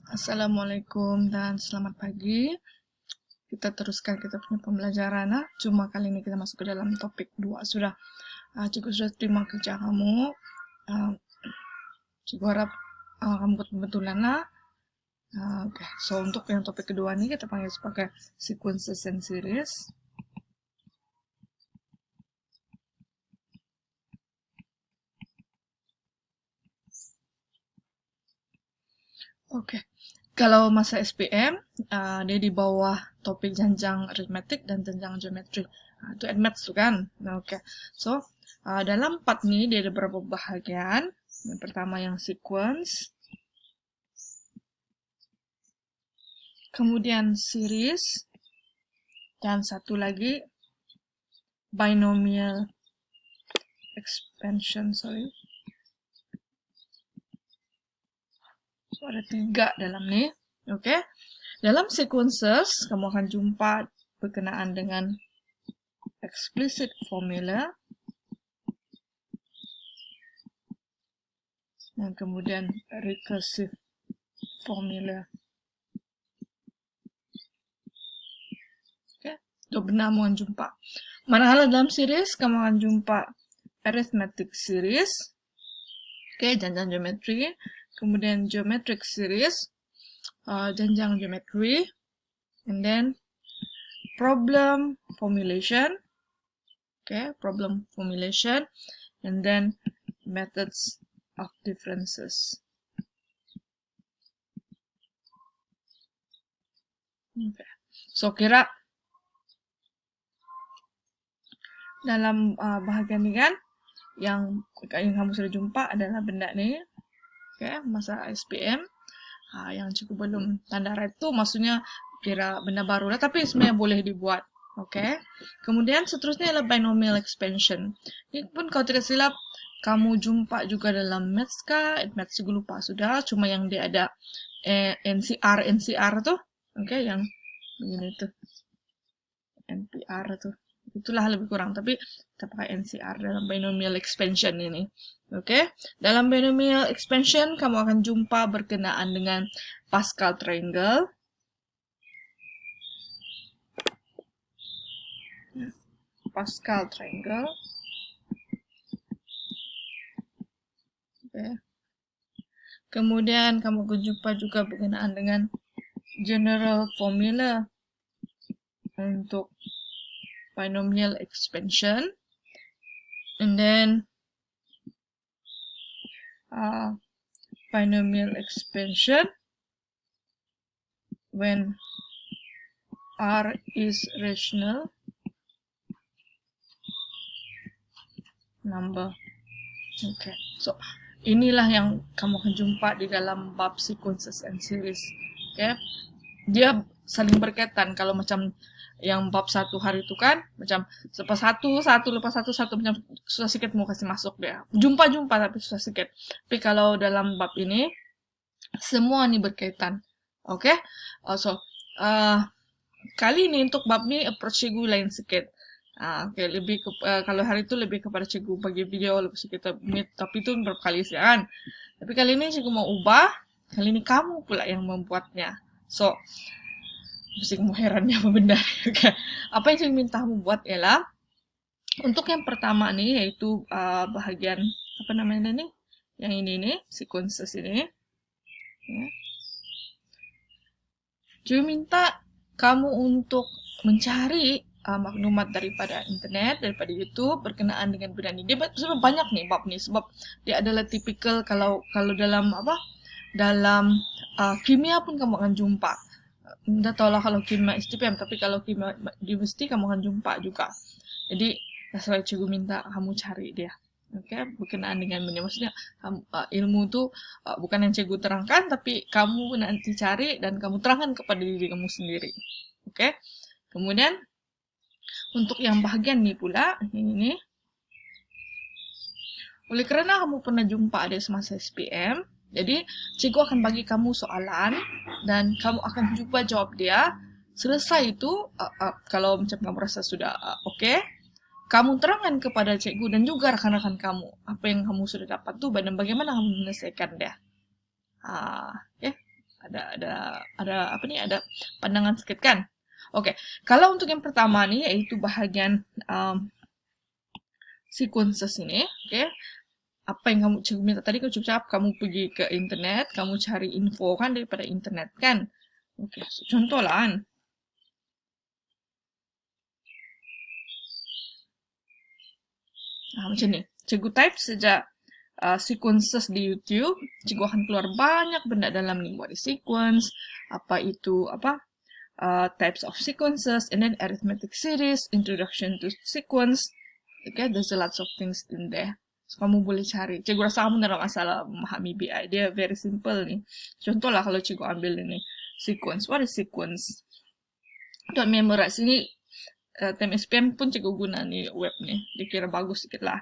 Assalamualaikum dan selamat pagi. Kita teruskan kita punya pembelajaran. Cuma kali ini kita masuk ke dalam topik 2 sudah. Cikgu sudah terima kerja kamu. Cikgu harap kamu betul-betulan lah. Okay. So untuk yang topik kedua ini kita panggil sebagai sequences and series. Oke. Kalau masa SPM, dia di bawah topik jenjang aritmetik dan jenjang geometri. Itu admaths tuh kan. Oke. So, dalam part ini dia ada beberapa bahagian. Yang pertama yang sequence. Kemudian series. Dan satu lagi binomial expansion, So, ada 3 dalam nih. Oke. Dalam sequences, kamu akan jumpa berkenaan dengan explicit formula. Dan kemudian recursive formula. Oke. Itu benar mau jumpa. Manakala dalam series, kamu akan jumpa arithmetic series. Oke, jenjang geometri. Kemudian geometric series, jenjang geometri, and then problem formulation, problem formulation, and then methods of differences. So kira dalam bahagian ini kan yang kamu sudah jumpa adalah benda nih. Masa SPM yang cukup belum tanda right itu maksudnya kira benda baru lah, tapi sebenarnya boleh dibuat. Kemudian seterusnya adalah binomial expansion. Ini pun kalau tidak silap kamu jumpa juga dalam maths kah? Maths juga lupa sudah, cuma yang dia ada NCR tuh, yang begini tuh, NPR tuh. Itulah lebih kurang, tapi kita pakai NCR dalam binomial expansion ini. Dalam binomial expansion kamu akan jumpa berkenaan dengan Pascal triangle. Pascal triangle. Kemudian kamu akan jumpa juga berkenaan dengan general formula untuk binomial expansion, and then binomial expansion when R is rational number. So inilah yang kamu akan jumpa di dalam bab sequences and series. Dia saling berkaitan. Kalau macam yang bab 1 hari itu kan macam lepas satu lepas satu macam susah sikit mau kasih masuk dia. Jumpa tapi susah sikit. Tapi kalau dalam bab ini semua ini berkaitan. Kali ini untuk bab ini approach cikgu lain sikit. Lebih kalau hari itu lebih kepada cikgu bagi video lepas kita meet, tapi itu berapa kali sih kan. Tapi kali ini cikgu mau ubah. Kali ini kamu pula yang membuatnya. So mesti kamu herannya apa benda. Apa yang saya minta kamu buat ialah untuk yang pertama nih yaitu bahagian apa namanya nih? Yang ini nih, sequences ini. Saya minta kamu untuk mencari maklumat daripada internet, daripada YouTube berkenaan dengan benda ini. Dia sebenarnya banyak nih bab nih sebab dia adalah tipikal kalau dalam dalam kimia pun kamu akan jumpa. Tidak tahu lah kalau kimia STPM, tapi kalau kimia universiti kamu akan jumpa juga. Jadi, saya cikgu minta kamu cari dia. Berkenaan dengan benda. Maksudnya, ilmu itu bukan yang cikgu terangkan, tapi kamu nanti cari dan kamu terangkan kepada diri kamu sendiri. Kemudian, untuk yang bahagian ini pula, ini. Oleh kerana kamu pernah jumpa ada semasa SPM, jadi, cikgu akan bagi kamu soalan dan kamu akan cuba jawab dia. Selesai itu, kalau macam kamu rasa sudah kamu terangkan kepada cikgu dan juga rekan-rekan kamu apa yang kamu sudah dapat tuh dan bagaimana kamu menyelesaikan dia. ada apa nih, ada pandangan sedikit kan? Oke, kalau untuk yang pertama nih, yaitu bahagian sequences ini, oke. Apa yang kamu cikgu minta tadi, kamu pergi ke internet, kamu cari info kan daripada internet kan? Oke, contoh lah kan. Macam ni. Cikgu type sejak sequences di YouTube, cikgu akan keluar banyak benda dalam ni. What is sequence, apa itu, types of sequences, and then arithmetic series, introduction to sequence. Okay, there's a lots of things in there. So, kamu boleh cari. Cikgu rasa kamu tidak masalah memahami BI. Dia very simple ni. Contohlah kalau cikgu ambil ini. Sequence. What is sequence? Untuk memorize ini, time SPM pun cikgu guna ni web ni. Dia kira bagus sikit lah.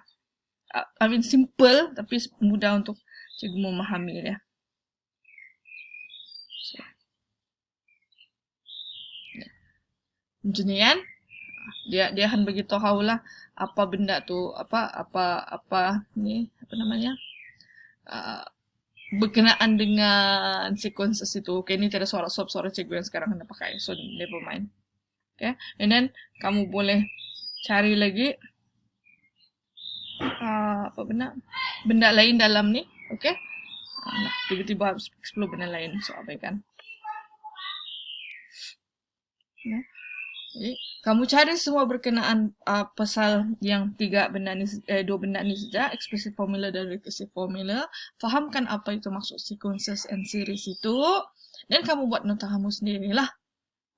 I mean simple, tapi mudah untuk cikgu memahami dia. So. Macam ni kan? Dia akan beritahu tahu lah apa benda tu, berkenaan dengan sequences itu. Okay, ni tiada suara cikgu yang sekarang kena pakai, so never mind. Okay, and then kamu boleh cari lagi benda lain dalam ni. Okay, tiba-tiba explore benda lain, so abaikan. Okay. Jadi, kamu cari semua berkenaan pasal yang dua benda ni saja, explicit formula dan recursive formula. Fahamkan apa itu maksud sequences and series itu, dan kamu buat nota kamu sendirilah.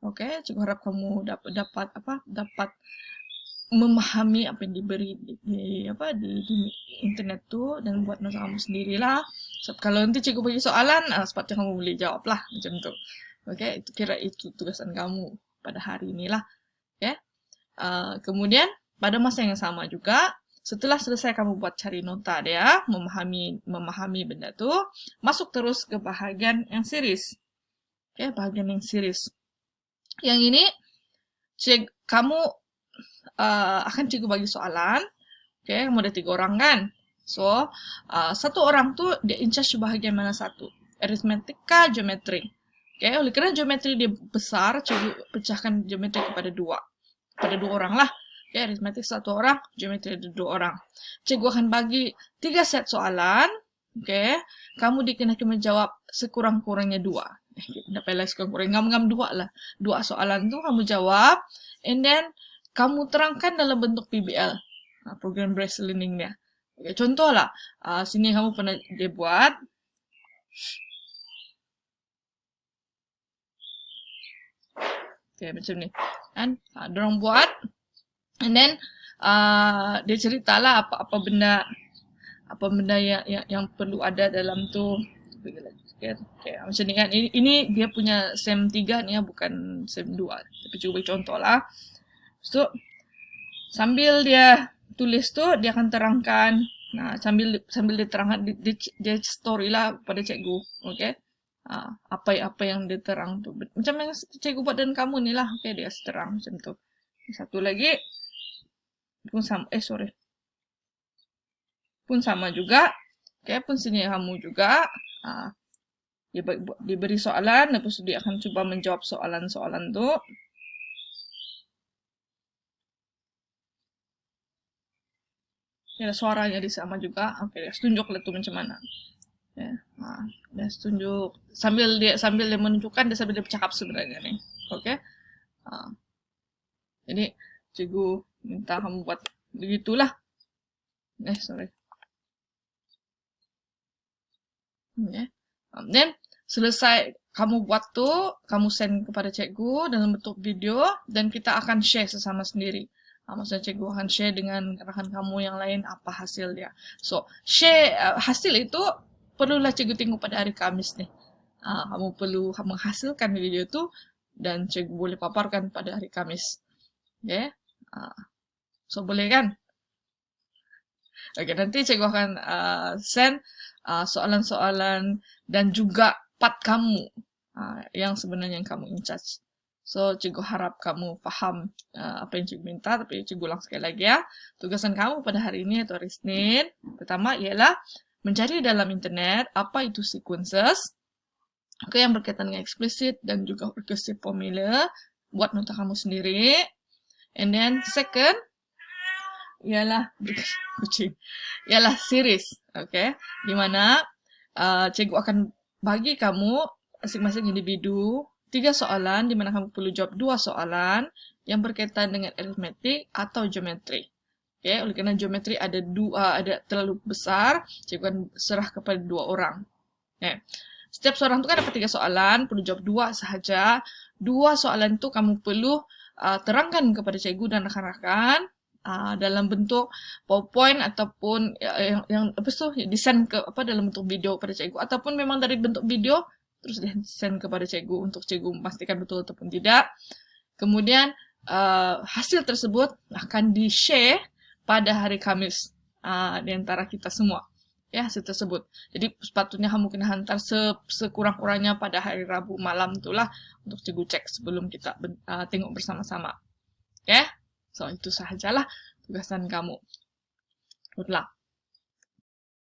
Okey, cikgu harap kamu dapat memahami apa yang diberi di internet tu, dan buat nota kamu sendirilah. Sebab kalau nanti cikgu bagi soalan, sepatutnya kamu boleh jawablah macam tu. Okey, itu tugasan kamu pada hari inilah. Okay. Kemudian pada masa yang sama juga, setelah selesai kamu buat cari nota dia, memahami benda tu, masuk terus ke bahagian yang series. Okay, bahagian yang series. Yang ini kamu akan cikgu bagi soalan. Okay, kamu ada 3 orang kan? So, satu orang tu dia in charge bahagian mana satu? Arithmetic kah, geometry? Okay, oleh kerana geometri dia besar, cikgu pecahkan geometri kepada 2 orang lah. Okay, arithmetic 1 orang, geometri ada 2 orang. Cikgu akan bagi 3 set soalan. Okay, kamu dikenakan menjawab sekurang-kurangnya 2. Tak payahlah sekurang-kurangnya, ngam-ngam 2 lah. 2 soalan tu kamu jawab, and then kamu terangkan dalam bentuk PBL, program based learning dia. Okay, contoh lah, sini kamu pernah dia buat. Okay, macam ni. Kan? Diorang buat. And then, dia ceritalah apa benda yang perlu ada dalam tu. Okay, macam ni kan. Ini dia punya SEM 3 ni, bukan SEM 2. Tapi cuba bagi contoh lah. So, sambil dia tulis tu, dia akan terangkan. Nah, sambil dia terangkan, dia story lah pada cikgu. Okay. Apa yang dia terang tu. Macam yang cikgu buat dengan kamu ni lah. Okay, dia terang macam tu. Satu lagi. Pun sama. Pun sama juga. Okay, pun sini kamu juga. Dia beri soalan. Lepas tu dia akan cuba menjawab soalan-soalan tu. Ada suaranya di sama juga. Okay, dia tunjuklah tu macam mana. Ya, dia tunjuk sambil dia menunjukkan, sambil dia bercakap sebenarnya ni. Okey. Jadi cikgu minta kamu buat begitulah. Sorry. Okay. Then selesai kamu buat tu, kamu send kepada cikgu dalam bentuk video, dan kita akan share sesama sendiri. Maksudnya cikgu akan share dengan rakan kamu yang lain apa hasil dia. So, share hasil itu perlulah cikgu tengok pada hari Khamis ni. Kamu perlu menghasilkan video tu dan cikgu boleh paparkan pada hari Khamis. Okay? So, boleh kan? Okay, nanti cikgu akan send soalan-soalan dan juga part kamu yang sebenarnya yang kamu in charge. So, cikgu harap kamu faham apa yang cikgu minta, tapi cikgu ulang sekali lagi ya. Tugasan kamu pada hari ini atau hari Senin, pertama ialah mencari dalam internet apa itu sequences, Oke, yang berkaitan dengan explicit dan juga recursive formula, buat nota kamu sendiri. And then second, ialah kucing, ialah series, oke, di mana cikgu akan bagi kamu masing-masing individu 3 soalan, di mana kamu perlu jawab 2 soalan yang berkaitan dengan aritmetik atau geometri. Oke, oleh kerana geometri ada terlalu besar, cikgu akan serah kepada 2 orang. Oke. Setiap seorang tu kan dapat 3 soalan, perlu jawab 2 sahaja. 2 soalan tu kamu perlu terangkan kepada cikgu dan rakan-rakan dalam bentuk PowerPoint ataupun yang apa tu di-send ke dalam bentuk video pada cikgu, ataupun memang dari bentuk video terus di-send kepada cikgu untuk cikgu memastikan betul ataupun tidak. Kemudian hasil tersebut akan di-share pada hari Khamis di antara kita semua. Ya, hasil tersebut. Jadi sepatutnya kamu kena hantar sekurang-kurangnya pada hari Rabu malam itulah untuk cikgu cek sebelum kita tengok bersama-sama. Ya, so itu sahajalah tugasan kamu. Good luck.